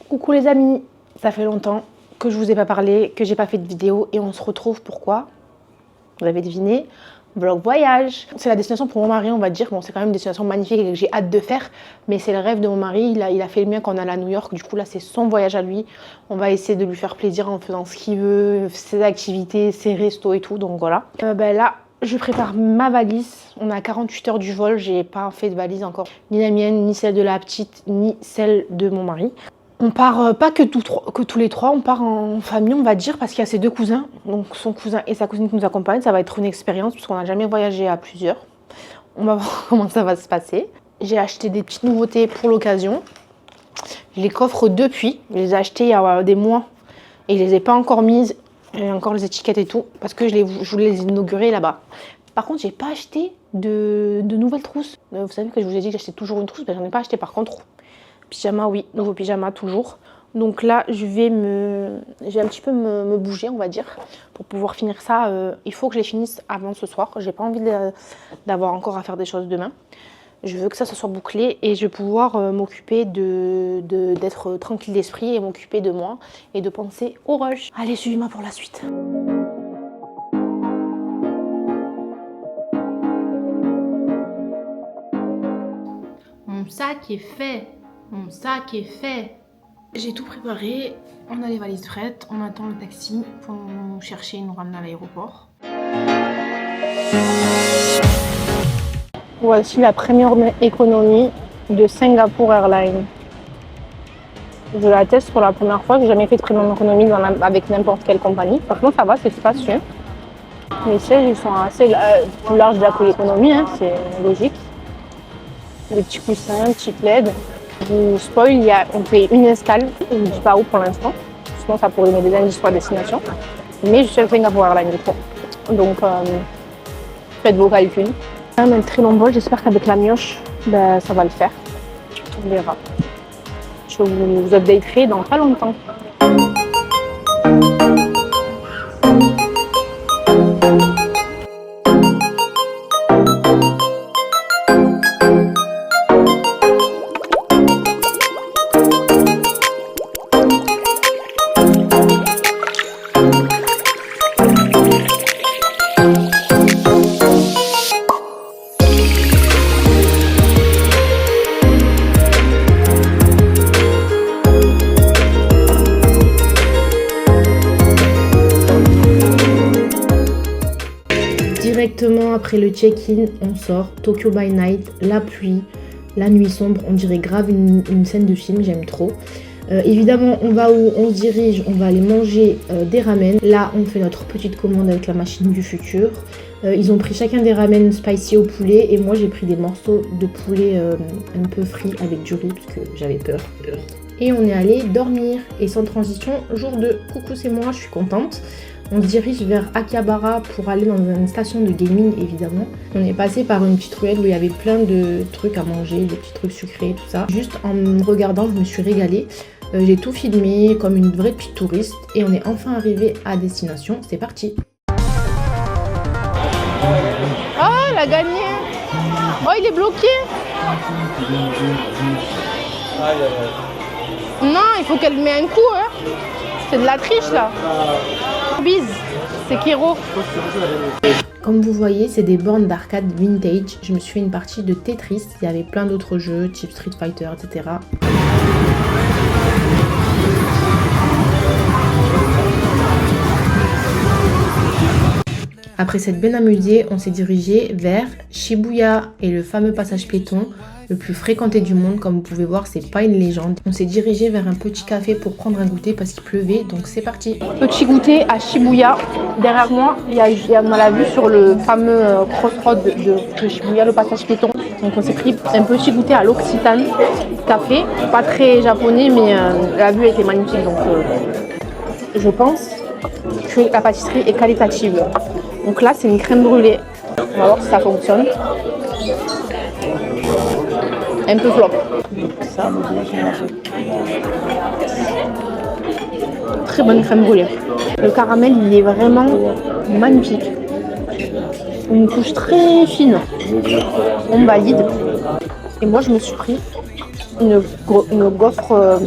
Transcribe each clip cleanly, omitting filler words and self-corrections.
Coucou les amis, ça fait longtemps que je vous ai pas parlé, que j'ai pas fait de vidéo et on se retrouve pourquoi? Vous avez deviné, vlog voyage. C'est la destination pour mon mari, on va dire. Bon, c'est quand même une destination magnifique et que j'ai hâte de faire, mais c'est le rêve de mon mari. Il a fait le mien quand on allait à New York. Du coup là, c'est son voyage à lui. On va essayer de lui faire plaisir en faisant ce qu'il veut, ses activités, ses restos et tout. Donc voilà. Là, je prépare ma valise. On a 48 heures du vol. J'ai pas fait de valise encore, ni la mienne, ni celle de la petite, ni celle de mon mari. On part pas que tous les trois, on part en famille, on va dire, parce qu'il y a ses deux cousins, donc son cousin et sa cousine qui nous accompagnent. Ça va être une expérience parce qu'on n'a jamais voyagé à plusieurs. On va voir comment ça va se passer. J'ai acheté des petites nouveautés pour l'occasion. Je les coffre depuis. Je les ai achetées il y a des mois et je les ai pas encore mises. J'ai encore les étiquettes et tout parce que je voulais les inaugurer là-bas. Par contre, j'ai pas acheté de nouvelles trousses. Vous savez que je vous ai dit que j'achetais toujours une trousse, mais j'en ai pas acheté par contre. Pyjama, oui, nouveau pyjama toujours. Donc là, je vais un petit peu me bouger, on va dire, pour pouvoir finir ça. Il faut que je les finisse avant ce soir. J'ai pas envie d'avoir encore à faire des choses demain. Je veux que ça soit bouclé et je vais pouvoir m'occuper d'être tranquille d'esprit et m'occuper de moi et de penser au rush. Allez, suivez-moi pour la suite. Mon sac est fait. Mon sac est fait. J'ai tout préparé. On a les valises prêtes. On attend le taxi pour nous chercher et nous ramener à l'aéroport. Voici la première économie de Singapore Airlines. Je la teste pour la première fois. J'ai jamais fait de première économie avec n'importe quelle compagnie. Par contre, ça va, c'est spacieux. Les sièges, ils sont assez plus larges que l'économie, hein, c'est logique. Des petits coussins, petits plaids. Je vous spoil, on fait une escale, je ne dis pas où pour l'instant, sinon ça pourrait me donner un histoire de destination. Mais je suis à Singapore Airlines du coup. Donc faites vos calculs. C'est un très long vol, j'espère qu'avec la mioche, ça va le faire. On verra. Je vous updaterai dans pas longtemps. Directement après le check-in, on sort. Tokyo by Night, la pluie, la nuit sombre, on dirait grave une scène de film, j'aime trop. Évidemment, on va où? On se dirige, on va aller manger des ramen. Là, on fait notre petite commande avec la machine du futur. Ils ont pris chacun des ramen spicy au poulet et moi j'ai pris des morceaux de poulet un peu frits avec du riz parce que j'avais peur. Et on est allé dormir et sans transition, jour 2. Coucou, c'est moi, je suis contente. On se dirige vers Akihabara pour aller dans une station de gaming évidemment. On est passé par une petite ruelle où il y avait plein de trucs à manger, des petits trucs sucrés, tout ça. Juste en me regardant, je me suis régalée. J'ai tout filmé comme une vraie petite touriste et on est enfin arrivé à destination. C'est parti. Oh, elle a gagné. Oh, il est bloqué. Non, il faut qu'elle mette un coup. Hein. C'est de la triche là. Bise, c'est Kero. Comme vous voyez, c'est des bornes d'arcade vintage. Je me suis fait une partie de Tetris. Il y avait plein d'autres jeux, type Street Fighter, etc. Après s'être bien amusé, on s'est dirigé vers Shibuya et le fameux passage piéton, le plus fréquenté du monde. Comme vous pouvez voir, c'est pas une légende. On s'est dirigé vers un petit café pour prendre un goûter parce qu'il pleuvait, donc c'est parti. Petit goûter à Shibuya. Derrière moi, on a la vue sur le fameux crossroad de Shibuya, le passage piéton. Donc on s'est pris un petit goûter à l'Occitane café, pas très japonais, mais la vue était magnifique. Donc je pense que la pâtisserie est qualitative. Donc là, c'est une crème brûlée. On va voir si ça fonctionne. Un peu flop. Ça, très bonne crème brûlée. Le caramel, il est vraiment magnifique. Une couche très fine. On valide. Et moi, je me suis pris une gaufre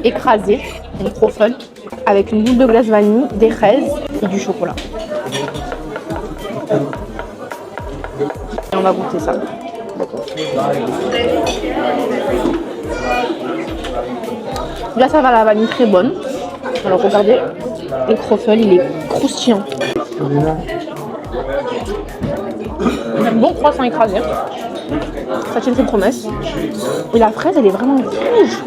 écrasé, un croffle, avec une boule de glace vanille, des fraises et du chocolat. Et on va goûter ça. Glace à la vanille très bonne. Alors regardez, le croffle, il est croustillant. Bon croissant écrasé. Ça tient ses promesses. Et la fraise, elle est vraiment rouge.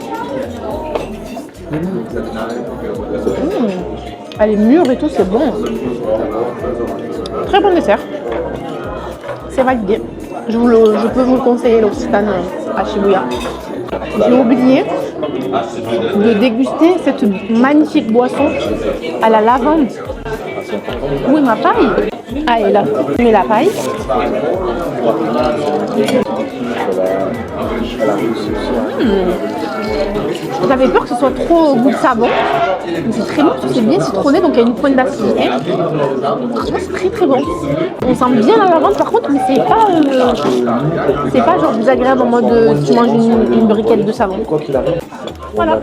Elle est mûre et tout, c'est bon. Très bon dessert. C'est validé. Je peux vous le conseiller, l'Occitane à Shibuya. J'ai oublié de déguster cette magnifique boisson à la lavande. Où est ma paille? Ah, elle est là. Mais la paille. J'avais peur que ce soit trop goût de savon. Mais c'est très bon, c'est bien citronné, donc il y a une pointe d'acidité. Franchement, c'est très très bon. On sent bien la lavande par contre, mais c'est pas genre désagréable en mode tu manges une briquette de savon. Voilà.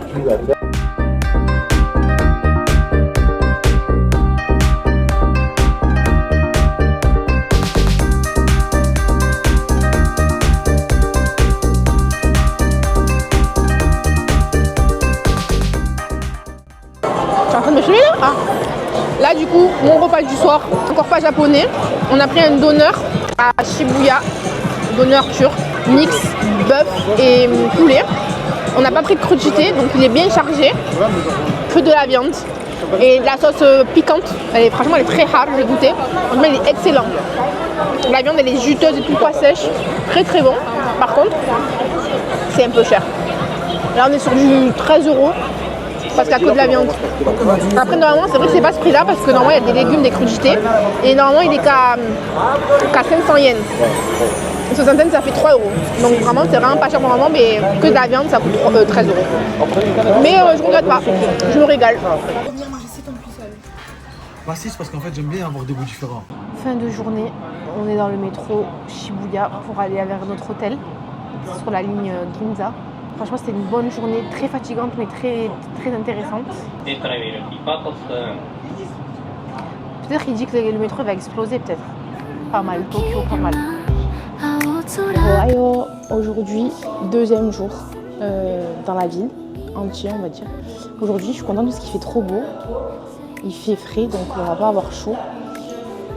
Je suis en train de me filmer là. Ah. Là du coup, mon repas du soir, encore pas japonais. On a pris un doner à Shibuya, doner turc, mix bœuf et poulet. On n'a pas pris de crudité, donc il est bien chargé. Que de la viande et de la sauce piquante. Franchement, elle est très rare, j'ai goûté. Franchement, elle est excellente. La viande, elle est juteuse et tout pois sèche. Très très bon. Par contre, c'est un peu cher. Là, on est sur du 13 € parce qu'il y a que de la viande. Après, normalement, c'est vrai que c'est pas ce prix-là parce que normalement, il y a des légumes, des crudités. Et normalement, il est qu'à 500 yens. Une soixantaine, ça fait 3 €. Donc vraiment, c'est vraiment pas cher pour le moment, mais que de la viande, ça coûte 13 €. Mais je regrette pas, je me régale. Bah si, c'est parce qu'en fait, j'aime bien avoir des goûts différents. Fin de journée, on est dans le métro Shibuya pour aller vers notre hôtel sur la ligne Ginza. Franchement, c'était une bonne journée, très fatigante, mais très, très intéressante. Peut-être qu'il dit que le métro va exploser, peut-être. Pas mal, Tokyo, pas mal. Ohio, aujourd'hui, deuxième jour dans la ville, entier on va dire. Aujourd'hui, je suis contente parce qu'il fait trop beau. Il fait frais, donc on va pas avoir chaud.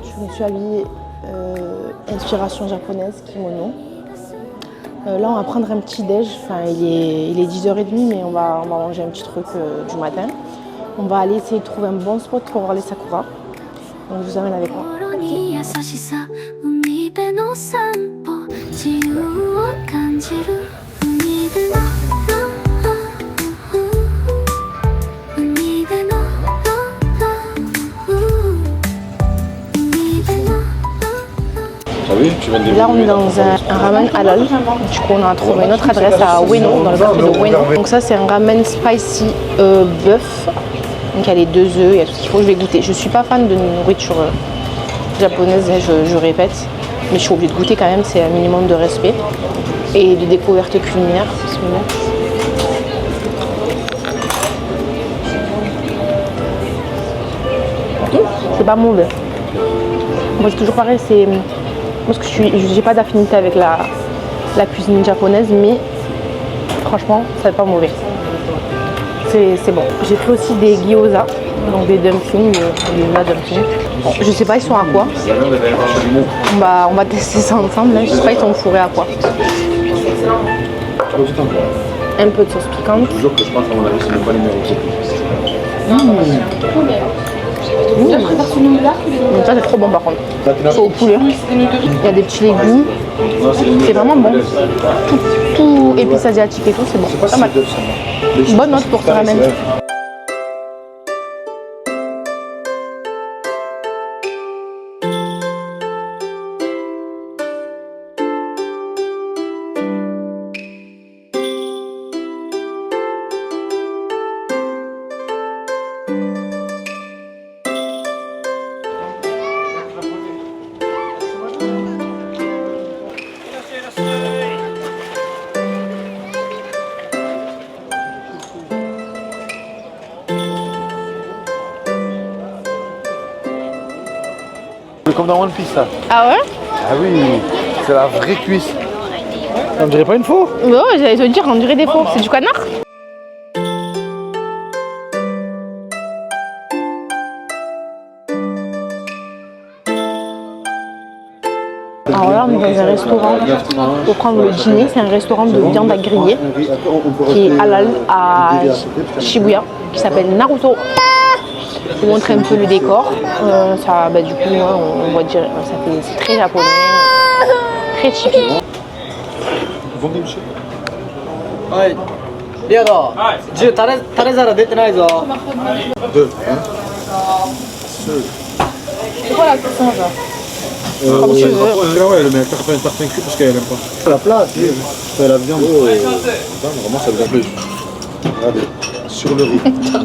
Je me suis habillée inspiration japonaise, kimono. Là, on va prendre un petit déj. Enfin, il est 10h30, mais on va manger un petit truc du matin. On va aller essayer de trouver un bon spot pour voir les sakura. Donc, je vous amène avec moi. Là, on est dans un ramen halal. Du coup, on a trouvé notre adresse à Ueno, dans le quartier de Ueno. Donc ça, c'est un ramen spicy bœuf. Donc il y a les 2 œufs, il y a tout ce qu'il faut. Je vais goûter. Je suis pas fan de nourriture japonaise, je répète. Mais je suis obligée de goûter quand même, c'est un minimum de respect. Et de découverte culinaire. C'est pas mauvais. Moi, c'est toujours pareil, c'est... Parce que j'ai pas d'affinité avec la cuisine japonaise, mais franchement, ça n'est pas mauvais. C'est bon. J'ai fait aussi des gyoza, donc des dumplings, Bon, je sais pas, ils sont à quoi. On va tester ça ensemble. Là. Je sais pas, ils sont fourrés à quoi. Un peu de sauce piquante. Toujours que je pense à mon avis, c'est pas les meilleurs. Donc ça c'est trop bon par contre. C'est au poulet. Il y a des petits légumes. C'est vraiment bon. Tout épices asiatiques et tout, c'est bon. Pas mal. Bonne note pour ce ramen. comme dans One Piece ça. Ah ouais? Ah oui, c'est la vraie cuisse. On dirait pas une faux? Ouais, j'allais te dire, on dirait des faux. C'est du canard? Alors là, on est dans un restaurant pour prendre le dîner. C'est un restaurant de viande à griller qui est halal à Shibuya, qui s'appelle Naruto. Je vous montre un peu le décor. Ça, bah, du coup, on voit dire, c'est très japonais, très typique. はい。リアド。10タレ皿出てないぞ。 Deux, hein? C'est quoi la cuisson, ça? Comme tu veux. Ouais, le mec, faire une tartine cuite parce qu'elle aime pas. La place, c'est la viande. Normalement, ça vient plus. Regardez, sur le riz.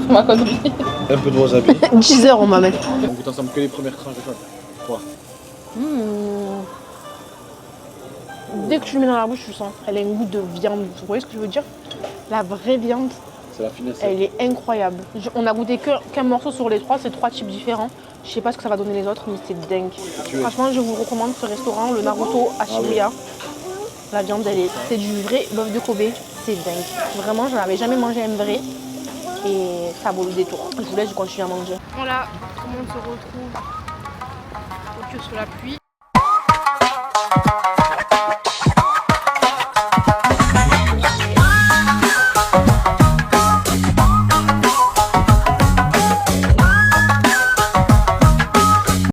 Ma connerie. Un peu de wasabi. 10 heures, on va mettre. On goûte ensemble que les premières tranches de chaque. 3. Dès que tu le mets dans la bouche, tu le sens. Elle a un goût de viande. Vous voyez ce que je veux dire? La vraie viande, C'est la finesse. elle est incroyable. On a goûté qu'un morceau sur les trois, c'est 3 types différents. Je sais pas ce que ça va donner les autres, mais c'est dingue. Franchement, je vous recommande ce restaurant, le Naruto à Shibuya. La viande, c'est du vrai bœuf de Kobe. C'est dingue. Vraiment, je n'avais jamais mangé un vrai. Et ça vaut le détour. Je vous laisse, je continue à manger. Voilà, tout le monde se retrouve au kiosque sous la pluie.